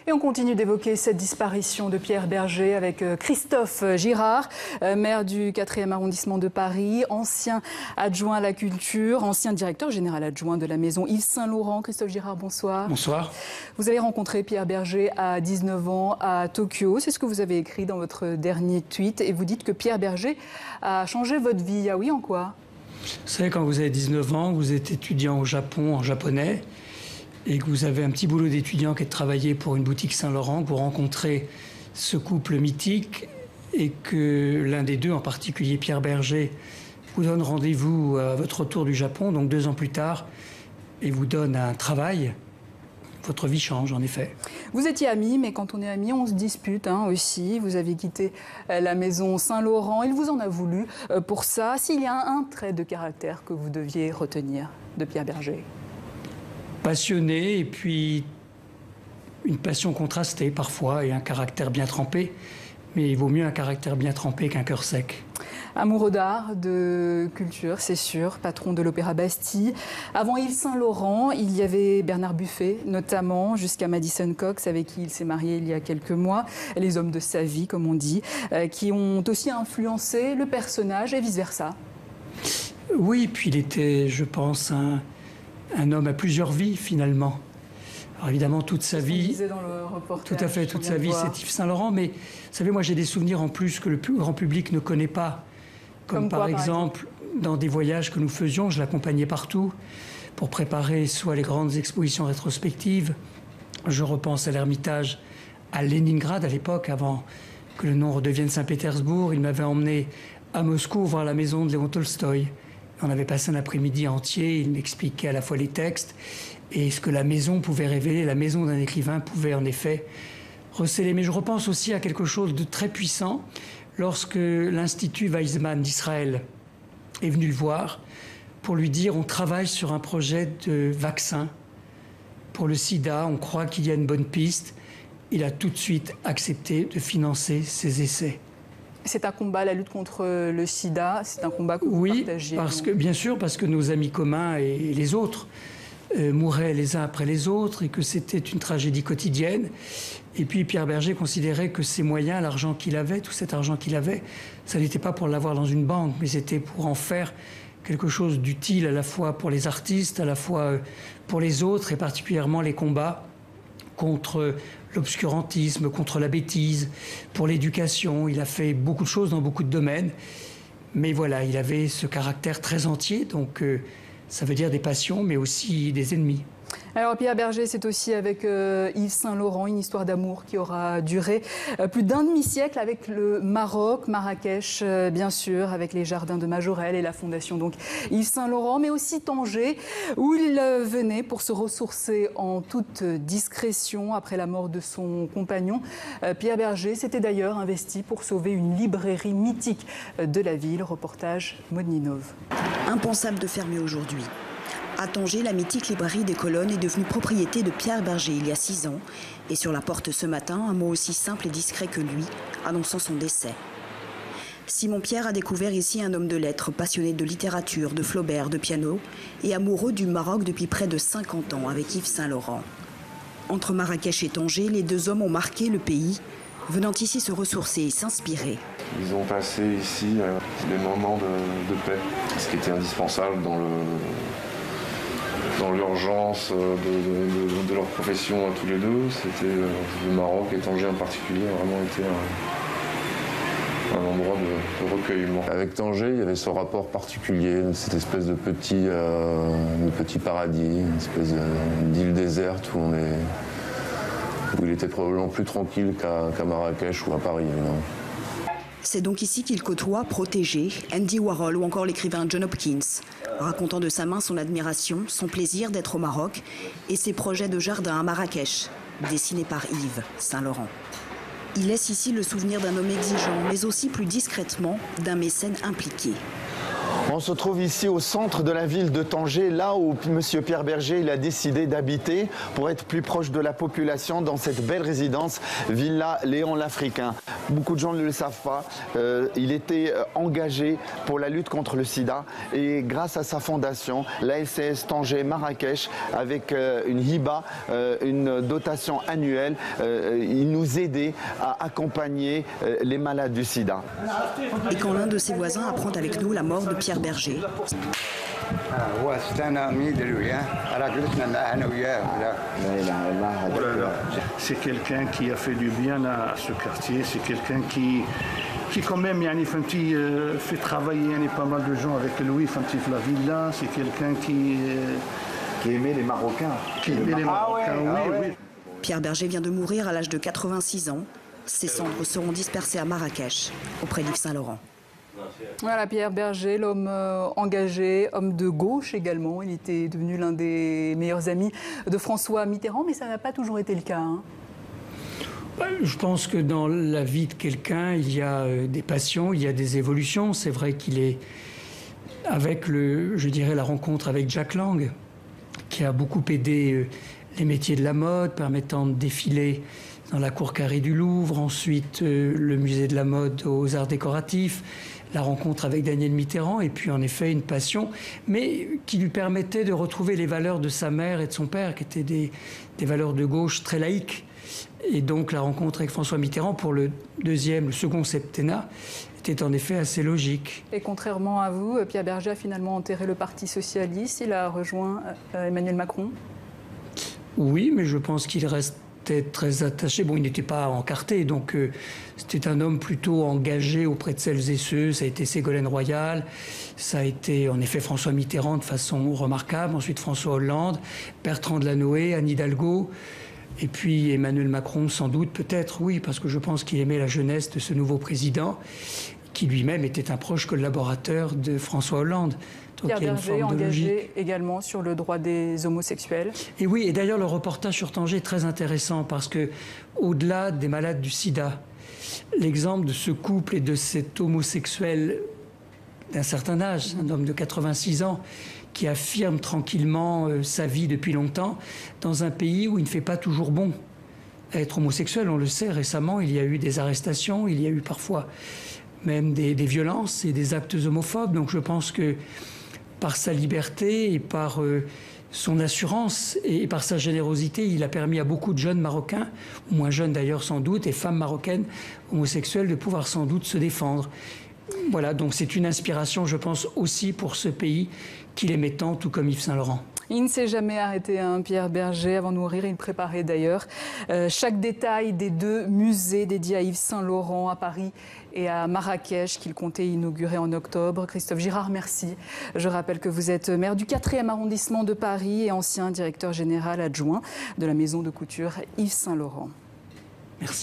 Et on continue d'évoquer cette disparition de Pierre Berger avec Christophe Girard, maire du 4e arrondissement de Paris, ancien adjoint à la culture, ancien directeur général adjoint de la maison Yves Saint-Laurent. Christophe Girard, bonsoir. Bonsoir. Vous avez rencontré Pierre Berger à 19 ans à Tokyo. C'est ce que vous avez écrit dans votre dernier tweet. Et vous dites que Pierre Berger a changé votre vie. Ah oui, en quoi? Vous savez, quand vous avez 19 ans, vous êtes étudiant au Japon en japonais, et que vous avez un petit boulot d'étudiant qui est de travailler pour une boutique Saint-Laurent, que vous rencontrez ce couple mythique et que l'un des deux, en particulier Pierre Berger, vous donne rendez-vous à votre retour du Japon, donc 2 ans plus tard, et vous donne un travail, votre vie change en effet. Vous étiez amis, mais quand on est amis, on se dispute aussi. Vous avez quitté la maison Saint-Laurent, il vous en a voulu pour ça. S'il y a un trait de caractère que vous deviez retenir de Pierre Berger? Passionné, et puis une passion contrastée parfois, et un caractère bien trempé. Mais il vaut mieux un caractère bien trempé qu'un cœur sec. Amoureux d'art, de culture, c'est sûr, patron de l'Opéra Bastille. Avant Yves Saint-Laurent, il y avait Bernard Buffet, notamment, jusqu'à Madison Cox, avec qui il s'est marié il y a quelques mois. Les hommes de sa vie, comme on dit, qui ont aussi influencé le personnage et vice-versa. Oui, puis il était, je pense, un homme à plusieurs vies, finalement. Alors évidemment, toute sa vie... Dans le reportage, tout à fait, toute sa vie, c'est Yves Saint-Laurent. Mais vous savez, moi, j'ai des souvenirs en plus que le plus grand public ne connaît pas. Comme par exemple, dans des voyages que nous faisions, je l'accompagnais partout pour préparer soit les grandes expositions rétrospectives. Je repense à l'Ermitage à Leningrad à l'époque, avant que le nom redevienne Saint-Pétersbourg. Il m'avait emmené à Moscou voir la maison de Léon Tolstoï. On avait passé un après-midi entier, il m'expliquait à la fois les textes et ce que la maison pouvait révéler. La maison d'un écrivain pouvait en effet recéler. Mais je repense aussi à quelque chose de très puissant lorsque l'Institut Weizmann d'Israël est venu le voir pour lui dire: on travaille sur un projet de vaccin pour le sida, on croit qu'il y a une bonne piste. Il a tout de suite accepté de financer ces essais. C'est un combat, la lutte contre le sida, c'est un combat que vous partagez. Oui, bien sûr, parce que nos amis communs et les autres mouraient les uns après les autres et que c'était une tragédie quotidienne. Et puis Pierre Berger considérait que ses moyens, l'argent qu'il avait, tout cet argent qu'il avait, ça n'était pas pour l'avoir dans une banque, mais c'était pour en faire quelque chose d'utile à la fois pour les artistes, à la fois pour les autres, et particulièrement les combats contre l'obscurantisme, contre la bêtise, pour l'éducation. Il a fait beaucoup de choses dans beaucoup de domaines. Mais voilà, il avait ce caractère très entier, donc ça veut dire des passions, mais aussi des ennemis. Alors Pierre Berger, c'est aussi avec Yves Saint-Laurent, une histoire d'amour qui aura duré plus d'un demi-siècle avec le Maroc, Marrakech bien sûr, avec les jardins de Majorelle et la fondation donc Yves Saint-Laurent, mais aussi Tanger, où il venait pour se ressourcer en toute discrétion après la mort de son compagnon. Pierre Berger s'était d'ailleurs investi pour sauver une librairie mythique de la ville. Reportage Maud Ninov. Impensable de fermer aujourd'hui. À Tanger, la mythique librairie des Colonnes est devenue propriété de Pierre Berger il y a 6 ans. Et sur la porte ce matin, un mot aussi simple et discret que lui, annonçant son décès. Simon Pierre a découvert ici un homme de lettres, passionné de littérature, de Flaubert, de piano, et amoureux du Maroc depuis près de 50 ans avec Yves Saint-Laurent. Entre Marrakech et Tanger, les 2 hommes ont marqué le pays, venant ici se ressourcer et s'inspirer. Ils ont passé ici des moments de paix, ce qui était indispensable dans l'urgence de leur profession à tous les deux. C'était le Maroc et Tanger en particulier a vraiment été un endroit de recueillement. Avec Tanger, il y avait ce rapport particulier, cette espèce de petit paradis, une espèce d'île déserte où il était probablement plus tranquille qu'à Marrakech ou à Paris. C'est donc ici qu'il côtoie, protégé, Andy Warhol ou encore l'écrivain John Hopkins, racontant de sa main son admiration, son plaisir d'être au Maroc et ses projets de jardin à Marrakech, dessinés par Yves Saint-Laurent. Il laisse ici le souvenir d'un homme exigeant, mais aussi plus discrètement d'un mécène impliqué. On se trouve ici au centre de la ville de Tanger, là où M. Pierre Berger il a décidé d'habiter pour être plus proche de la population dans cette belle résidence Villa Léon l'Africain. Beaucoup de gens ne le savent pas. Il était engagé pour la lutte contre le sida et grâce à sa fondation, la LCS Tanger Marrakech, avec une hiba, une dotation annuelle, il nous aidait à accompagner les malades du sida. Et quand l'un de ses voisins apprend avec nous la mort de Pierre Berger, c'est quelqu'un qui a fait du bien à ce quartier, c'est quelqu'un qui quand même fait travailler pas mal de gens avec lui, la villa, c'est quelqu'un qui aimait les Marocains. Oui. Pierre Berger vient de mourir à l'âge de 86 ans. Ses cendres seront dispersées à Marrakech, auprès d'Yves Saint-Laurent. Voilà, Pierre Berger, l'homme engagé, homme de gauche également. Il était devenu l'un des meilleurs amis de François Mitterrand, mais ça n'a pas toujours été le cas. Hein. Je pense que dans la vie de quelqu'un, il y a des passions, il y a des évolutions. C'est vrai qu'il est avec la rencontre avec Jack Lang, qui a beaucoup aidé les métiers de la mode, permettant de défiler dans la cour carrée du Louvre, ensuite le musée de la mode aux arts décoratifs, la rencontre avec Daniel Mitterrand, et puis en effet une passion, mais qui lui permettait de retrouver les valeurs de sa mère et de son père, qui étaient des valeurs de gauche très laïques. Et donc la rencontre avec François Mitterrand pour le second septennat était en effet assez logique. Et contrairement à vous, Pierre Berger a finalement enterré le Parti socialiste, il a rejoint Emmanuel Macron. Oui, mais je pense qu'il restait très attaché. Bon, il n'était pas encarté, donc c'était un homme plutôt engagé auprès de celles et ceux. Ça a été Ségolène Royal, ça a été en effet François Mitterrand de façon remarquable, ensuite François Hollande, Bertrand Delanoë, Anne Hidalgo, et puis Emmanuel Macron sans doute, peut-être, oui, parce que je pense qu'il aimait la jeunesse de ce nouveau président, qui lui-même était un proche collaborateur de François Hollande. Pierre Berger engagé également sur le droit des homosexuels. Et oui, et d'ailleurs le reportage sur Tanger est très intéressant parce que, au-delà des malades du sida, l'exemple de ce couple et de cet homosexuel d'un certain âge, un homme de 86 ans, qui affirme tranquillement sa vie depuis longtemps, dans un pays où il ne fait pas toujours bon être homosexuel. On le sait, récemment, il y a eu des arrestations, il y a eu parfois même des violences et des actes homophobes. Donc je pense que par sa liberté et par son assurance et par sa générosité, il a permis à beaucoup de jeunes Marocains, ou moins jeunes d'ailleurs sans doute, et femmes marocaines homosexuelles de pouvoir sans doute se défendre. Voilà, donc c'est une inspiration, je pense, aussi pour ce pays qu'il aimait tant, tout comme Yves Saint-Laurent. Il ne s'est jamais arrêté, hein, Pierre Berger. Avant de mourir, il préparait d'ailleurs chaque détail des 2 musées dédiés à Yves Saint-Laurent à Paris et à Marrakech qu'il comptait inaugurer en octobre. Christophe Girard, merci. Je rappelle que vous êtes maire du 4e arrondissement de Paris et ancien directeur général adjoint de la maison de couture Yves Saint-Laurent. Merci.